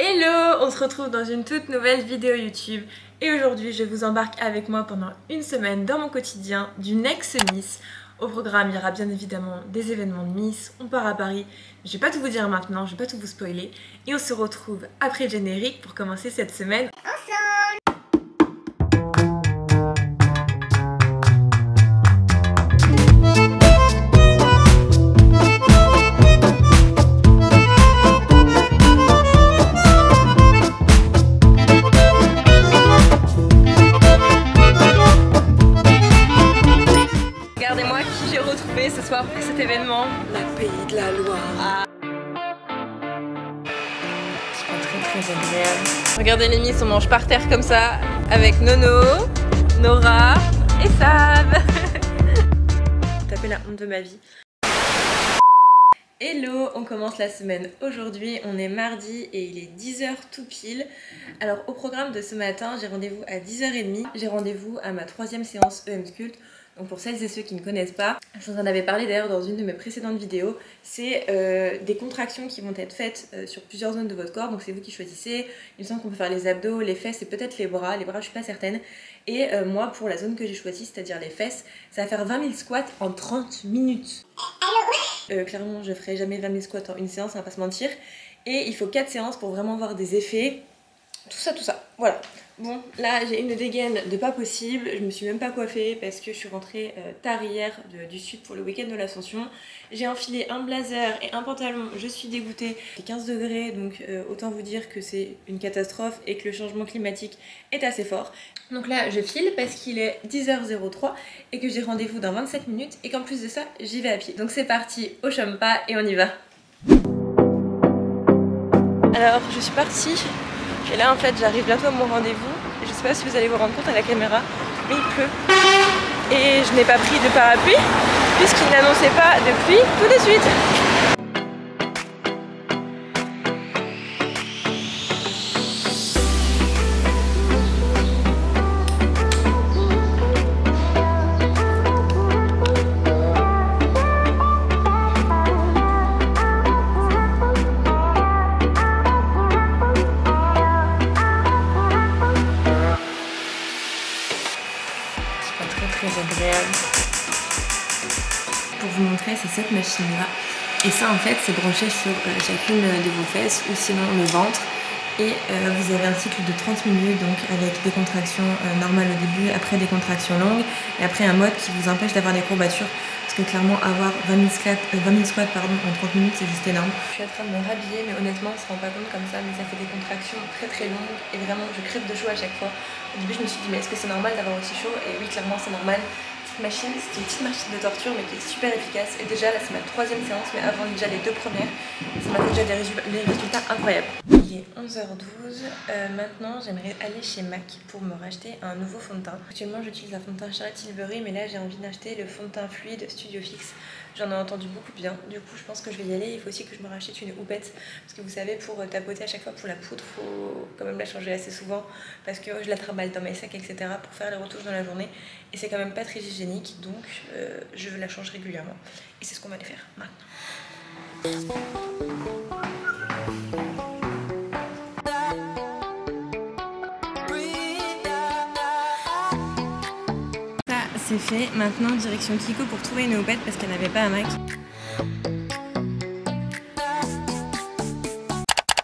Hello, on se retrouve dans une toute nouvelle vidéo YouTube et aujourd'hui je vous embarque avec moi pendant une semaine dans mon quotidien d'une ex-Miss. Au programme il y aura bien évidemment des événements de Miss, on part à Paris, je vais pas tout vous dire maintenant, je vais pas tout vous spoiler et on se retrouve après le générique pour commencer cette semaine ensemble. Regardez-moi qui j'ai retrouvé ce soir pour cet événement. La Pays de la Loire. C'est très agréable. Regardez les Miss, on mange par terre comme ça avec Nono, Nora et Sab. Taper la honte de ma vie. Hello, on commence la semaine aujourd'hui, on est mardi et il est 10h tout pile. Alors au programme de ce matin, j'ai rendez-vous à 10h30, j'ai rendez-vous à ma 3e séance EM Sculpt. Donc pour celles et ceux qui ne connaissent pas, je vous en avais parlé d'ailleurs dans une de mes précédentes vidéos, c'est des contractions qui vont être faites sur plusieurs zones de votre corps, donc c'est vous qui choisissez. Il me semble qu'on peut faire les abdos, les fesses et peut-être les bras je suis pas certaine. Et moi pour la zone que j'ai choisie, c'est-à-dire les fesses, ça va faire 20 000 squats en 30 minutes. Clairement je ferai jamais 20 000 squats en une séance, on va pas se mentir. Et il faut 4 séances pour vraiment voir des effets. Tout ça, voilà. Bon, là j'ai une dégaine de pas possible, je me suis même pas coiffée parce que je suis rentrée tard hier du sud pour le week-end de l'Ascension. J'ai enfilé un blazer et un pantalon, je suis dégoûtée. Il fait 15 degrés, donc autant vous dire que c'est une catastrophe et que le changement climatique est assez fort. Donc là je file parce qu'il est 10h03 et que j'ai rendez-vous dans 27 minutes et qu'en plus de ça j'y vais à pied. Donc c'est parti, au Champa et on y va. Alors je suis partie. Et là en fait j'arrive bientôt à mon rendez-vous. Je sais pas si vous allez vous rendre compte à la caméra, mais il pleut. Et je n'ai pas pris de parapluie puisqu'il n'annonçait pas de pluie tout de suite. Agréable. Pour vous montrer, c'est cette machine là et ça en fait c'est branché sur chacune de vos fesses ou sinon le ventre et vous avez un cycle de 30 minutes donc avec des contractions normales au début, après des contractions longues et après un mode qui vous empêche d'avoir des courbatures parce que clairement avoir 20 000 squats en 30 minutes c'est juste énorme. Je suis en train de me rhabiller mais honnêtement on se rend pas compte comme ça mais ça fait des contractions très longues et vraiment je crève de chaud à chaque fois. Au début je me suis dit mais est-ce que c'est normal d'avoir aussi chaud et oui clairement c'est normal. Cette machine c'est une petite machine de torture mais qui est super efficace et déjà là c'est ma 3e séance mais avant déjà les 2 premières ça m'a fait déjà des résultats incroyables. Il est 11h12, maintenant j'aimerais aller chez MAC pour me racheter un nouveau fond de teint. Actuellement j'utilise un fond de teint Charlotte Tilbury mais là j'ai envie d'acheter le fond de teint fluide Studio Fix. J'en ai entendu beaucoup bien, du coup je pense que je vais y aller. Il faut aussi que je me rachète une houppette parce que vous savez pour tapoter à chaque fois pour la poudre faut quand même la changer assez souvent parce que je la trimballe dans mes sacs etc pour faire les retouches dans la journée et c'est quand même pas très hygiénique donc je la change régulièrement et c'est ce qu'on va aller faire maintenant. C'est fait, maintenant direction Kiko pour trouver une houppette parce qu'elle n'avait pas à MAC.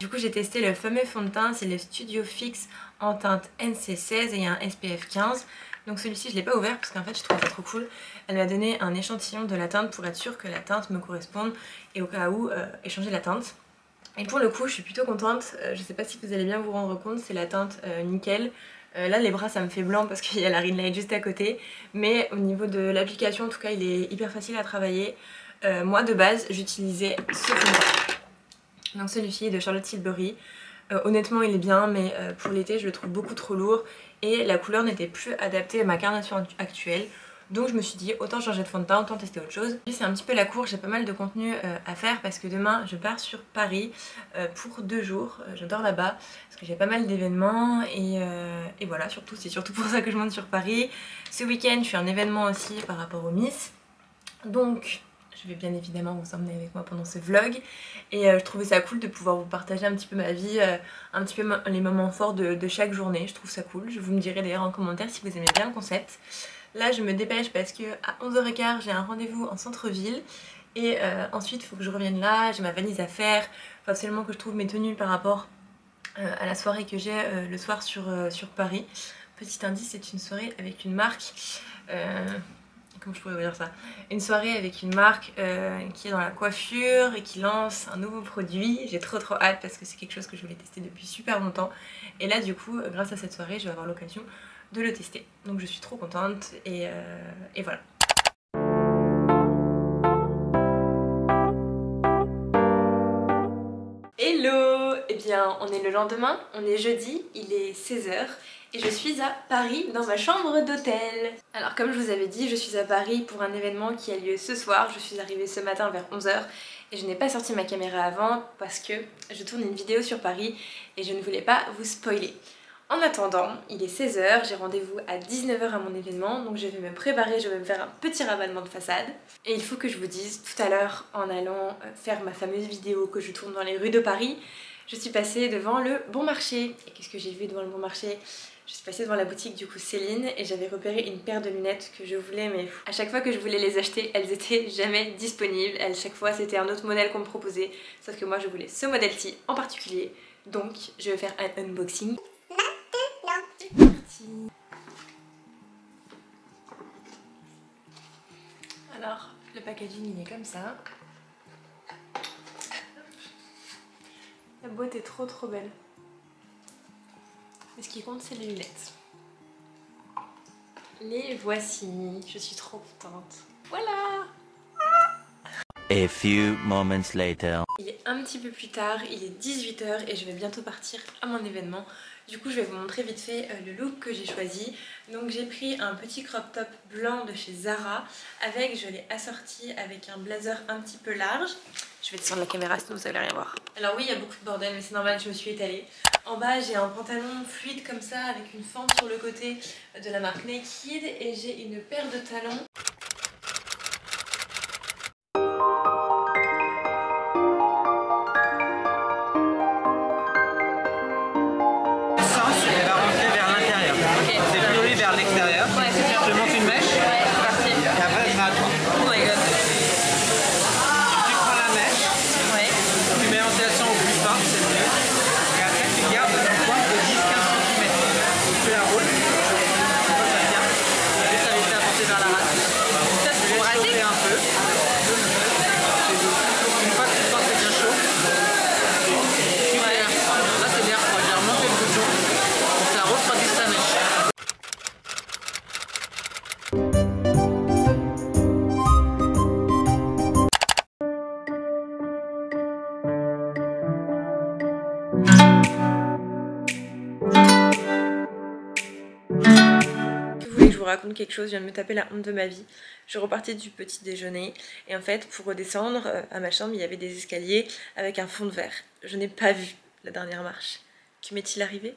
Du coup j'ai testé le fameux fond de teint, c'est le Studio Fix en teinte NC16 et il y a un SPF 15. Donc celui-ci je l'ai pas ouvert parce qu'en fait je trouve ça trop cool. Elle m'a donné un échantillon de la teinte pour être sûre que la teinte me corresponde et au cas où échanger la teinte. Et pour le coup je suis plutôt contente, je sais pas si vous allez bien vous rendre compte, c'est la teinte nickel. Là les bras ça me fait blanc parce qu'il y a la ring light juste à côté. Mais au niveau de l'application en tout cas il est hyper facile à travailler. Moi de base j'utilisais ce fond de teint. Donc celui-ci est de Charlotte Tilbury. Honnêtement il est bien mais pour l'été je le trouve beaucoup trop lourd. Et la couleur n'était plus adaptée à ma carnation actuelle. Donc je me suis dit autant changer de fond de teint, autant tester autre chose. C'est un petit peu la course, j'ai pas mal de contenu à faire parce que demain je pars sur Paris pour 2 jours. Je dors là-bas parce que j'ai pas mal d'événements et voilà, c'est surtout pour ça que je monte sur Paris. Ce week-end je fais un événement aussi par rapport aux Miss. Donc Je vais bien évidemment vous emmener avec moi pendant ce vlog et je trouvais ça cool de pouvoir vous partager un petit peu ma vie, un petit peu les moments forts de chaque journée. Je trouve ça cool, vous me direz d'ailleurs en commentaire si vous aimez bien le concept. Là je me dépêche parce que à 11h15 j'ai un rendez-vous en centre-ville et ensuite il faut que je revienne là, j'ai ma valise à faire, il faut absolument que je trouve mes tenues par rapport à la soirée que j'ai le soir sur Paris. Petit indice, c'est une soirée avec une marque... comment je pourrais vous dire ça, une soirée avec une marque qui est dans la coiffure et qui lance un nouveau produit. J'ai trop hâte parce que c'est quelque chose que je voulais tester depuis super longtemps et là du coup grâce à cette soirée je vais avoir l'occasion de le tester, donc je suis trop contente et voilà. Hello! Eh bien on est le lendemain, on est jeudi, il est 16h et je suis à Paris dans ma chambre d'hôtel. Alors comme je vous avais dit, je suis à Paris pour un événement qui a lieu ce soir. Je suis arrivée ce matin vers 11h et je n'ai pas sorti ma caméra avant parce que je tourne une vidéo sur Paris et je ne voulais pas vous spoiler. En attendant, il est 16h, j'ai rendez-vous à 19h à mon événement, donc je vais me préparer, je vais me faire un petit rabattement de façade. Et il faut que je vous dise, tout à l'heure, en allant faire ma fameuse vidéo que je tourne dans les rues de Paris, je suis passée devant le Bon Marché. Et qu'est-ce que j'ai vu devant le Bon Marché? Je suis passée devant la boutique du coup Céline et j'avais repéré une paire de lunettes que je voulais, mais à chaque fois que je voulais les acheter, elles étaient jamais disponibles. À chaque fois c'était un autre modèle qu'on me proposait, sauf que moi je voulais ce modèle-ci en particulier. Donc je vais faire un unboxing. C'est parti. Alors le packaging il est comme ça. La boîte est trop belle. Mais ce qui compte c'est les lunettes. Les voici, je suis trop contente. Voilà! A few moments later. Il est un petit peu plus tard, il est 18h et je vais bientôt partir à mon événement. Du coup je vais vous montrer vite fait le look que j'ai choisi. Donc j'ai pris un petit crop top blanc de chez Zara avec, je l'ai assorti avec un blazer un petit peu large. Je vais descendre la caméra sinon vous allez rien voir. Alors oui il y a beaucoup de bordel mais c'est normal, je me suis étalée. En bas j'ai un pantalon fluide comme ça avec une fente sur le côté de la marque Naked et j'ai une paire de talons. Je monte une mèche, ouais, et après elle sera à toi. Oh my god. Tu prends la mèche, ouais. Tu mets l'orientation au plus fin, c'est mieux. Et après tu gardes une pointe de 10-15 cm. Tu la roules, ça tient. Et ça laisse la porter vers la racine. Ça c'est pour chauffer un peu. Une fois que tu sens que c'est bien chaud, tu fais l'air froid. Là c'est l'air froid, j'ai remonté le bouton pour que ça refroidisse ta mèche. Raconte quelque chose, je viens de me taper la honte de ma vie. Je repartais du petit déjeuner et en fait pour redescendre à ma chambre il y avait des escaliers avec un fond de verre. Je n'ai pas vu la dernière marche. Que m'est-il arrivé?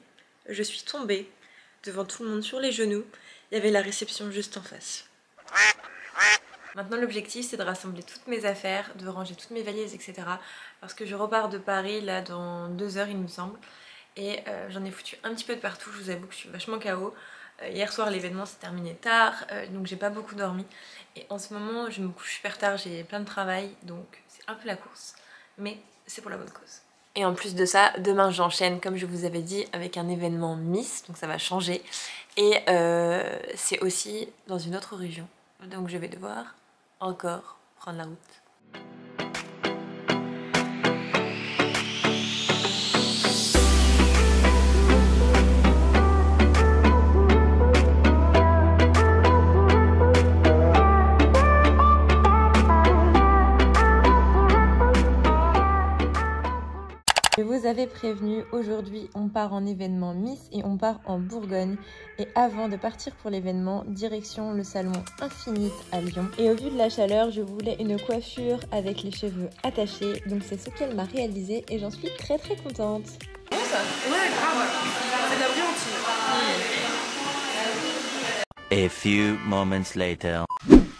Je suis tombée devant tout le monde sur les genoux. Il y avait la réception juste en face. Maintenant l'objectif c'est de rassembler toutes mes affaires, de ranger toutes mes valises etc. Parce que je repars de Paris là dans 2 heures il me semble. Et j'en ai foutu un petit peu de partout, je vous avoue que je suis vachement KO. Hier soir l'événement s'est terminé tard, donc j'ai pas beaucoup dormi. Et en ce moment je me couche super tard, j'ai plein de travail, donc c'est un peu la course. Mais c'est pour la bonne cause. Et en plus de ça, demain j'enchaîne comme je vous avais dit avec un événement Miss, donc ça va changer. Et c'est aussi dans une autre région, donc je vais devoir encore prendre la route. Je vous avais prévenu, aujourd'hui on part en événement Miss et on part en Bourgogne. Et avant de partir pour l'événement, direction le salon Infinite à Lyon. Et au vu de la chaleur, je voulais une coiffure avec les cheveux attachés. Donc c'est ce qu'elle m'a réalisé et j'en suis très contente. Bon ça? Ouais, grave. C'est de la brillantine. A few moments later.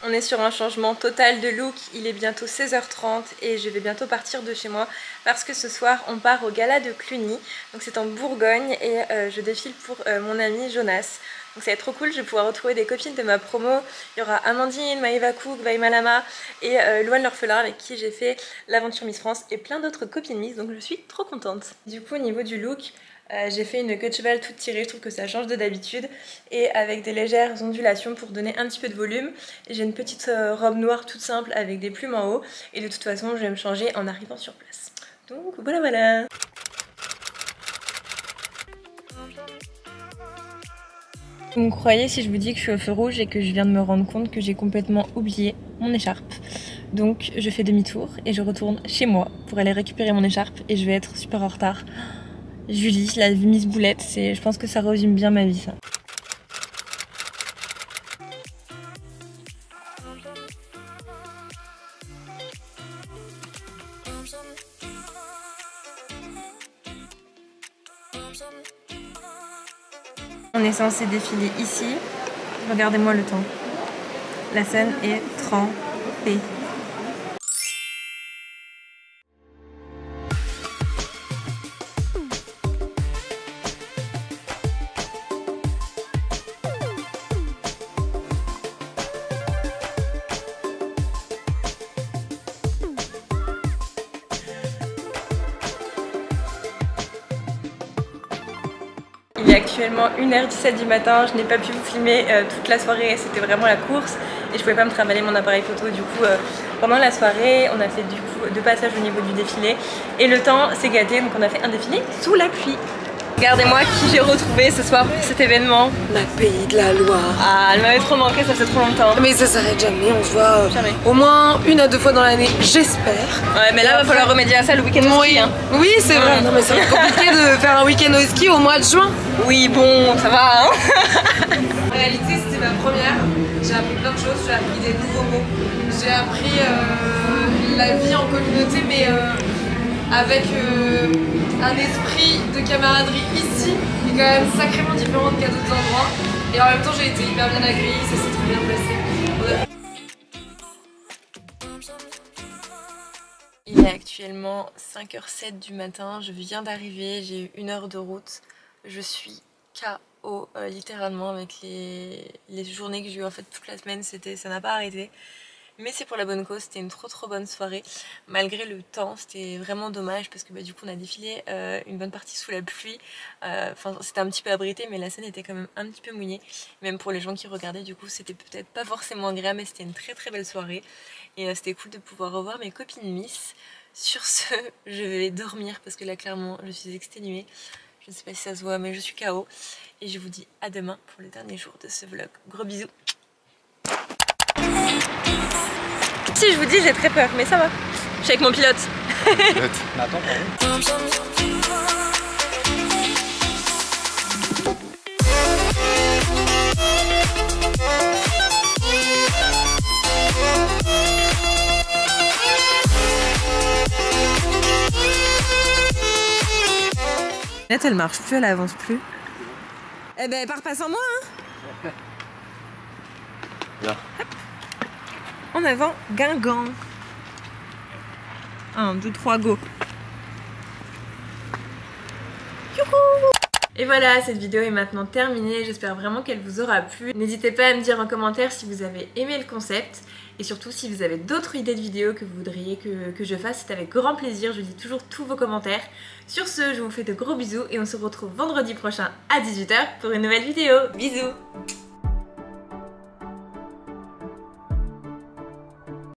On est sur un changement total de look, il est bientôt 16h30 et je vais bientôt partir de chez moi parce que ce soir on part au gala de Cluny, donc c'est en Bourgogne et je défile pour mon ami Jonas. Donc ça va être trop cool, je vais pouvoir retrouver des copines de ma promo. Il y aura Amandine, Maëva Cook, Vaïma Lama et Loane l'orphelin avec qui j'ai fait l'aventure Miss France et plein d'autres copines Miss, donc je suis trop contente. Du coup au niveau du look, j'ai fait une queue de cheval toute tirée, je trouve que ça change de d'habitude et avec des légères ondulations pour donner un petit peu de volume. J'ai une petite robe noire toute simple avec des plumes en haut et de toute façon je vais me changer en arrivant sur place. Donc voilà. Vous me croyez si je vous dis que je suis au feu rouge et que je viens de me rendre compte que j'ai complètement oublié mon écharpe. Donc je fais demi-tour et je retourne chez moi pour aller récupérer mon écharpe et je vais être super en retard. Julie, la Miss Boulette, je pense que ça résume bien ma vie ça. On est censé défiler ici, regardez-moi le temps. La scène est trempée. Il est actuellement 1h17 du matin, je n'ai pas pu vous filmer toute la soirée, c'était vraiment la course et je pouvais pas me trimballer mon appareil photo. Du coup pendant la soirée on a fait du coup 2 passages au niveau du défilé et le temps s'est gâté, donc on a fait un défilé sous la pluie. Regardez-moi qui j'ai retrouvé ce soir pour cet événement. La Pays de la Loire. Ah, elle m'avait trop manqué, ça fait trop longtemps. Mais ça s'arrête jamais, on se voit au moins 1 à 2 fois dans l'année, j'espère. Ouais, mais là, il va falloir remédier à ça le week-end au ski. Hein. Oui, c'est vrai. Non, mais c'est compliqué de faire un week-end au ski au mois de juin. Oui, bon, ça va. Hein. En réalité, c'était ma première. J'ai appris plein de choses, j'ai appris des nouveaux mots. J'ai appris la vie en communauté, mais avec un esprit de camaraderie ici, qui est quand même sacrément différent qu'à d'autres endroits. Et en même temps, j'ai été hyper bien accueillie, ça s'est très bien passé. Il est actuellement 5h07 du matin, je viens d'arriver, j'ai eu 1 heure de route. Je suis KO littéralement avec les journées que j'ai eues en fait toute la semaine, ça n'a pas arrêté. Mais c'est pour la bonne cause, c'était une trop bonne soirée. Malgré le temps, c'était vraiment dommage parce que du coup on a défilé une bonne partie sous la pluie. Enfin c'était un petit peu abrité mais la scène était quand même un petit peu mouillée. Même pour les gens qui regardaient, du coup c'était peut-être pas forcément agréable mais c'était une très belle soirée. Et c'était cool de pouvoir revoir mes copines Miss. Sur ce, je vais dormir parce que là clairement je suis exténuée. Je ne sais pas si ça se voit mais je suis KO. Et je vous dis à demain pour le dernier jour de ce vlog. Gros bisous. Si je vous dis j'ai très peur mais ça va. Je suis avec mon pilote. Bah attends, Elle marche plus, elle avance plus. Eh ben, part pas sans moi, hein. Bien. En avant, Guingamp. 1, 2, 3, go. Youhou! Et voilà, cette vidéo est maintenant terminée. J'espère vraiment qu'elle vous aura plu. N'hésitez pas à me dire en commentaire si vous avez aimé le concept. Et surtout, si vous avez d'autres idées de vidéos que vous voudriez que je fasse, c'est avec grand plaisir. Je lis toujours tous vos commentaires. Sur ce, je vous fais de gros bisous et on se retrouve vendredi prochain à 18h pour une nouvelle vidéo. Bisous!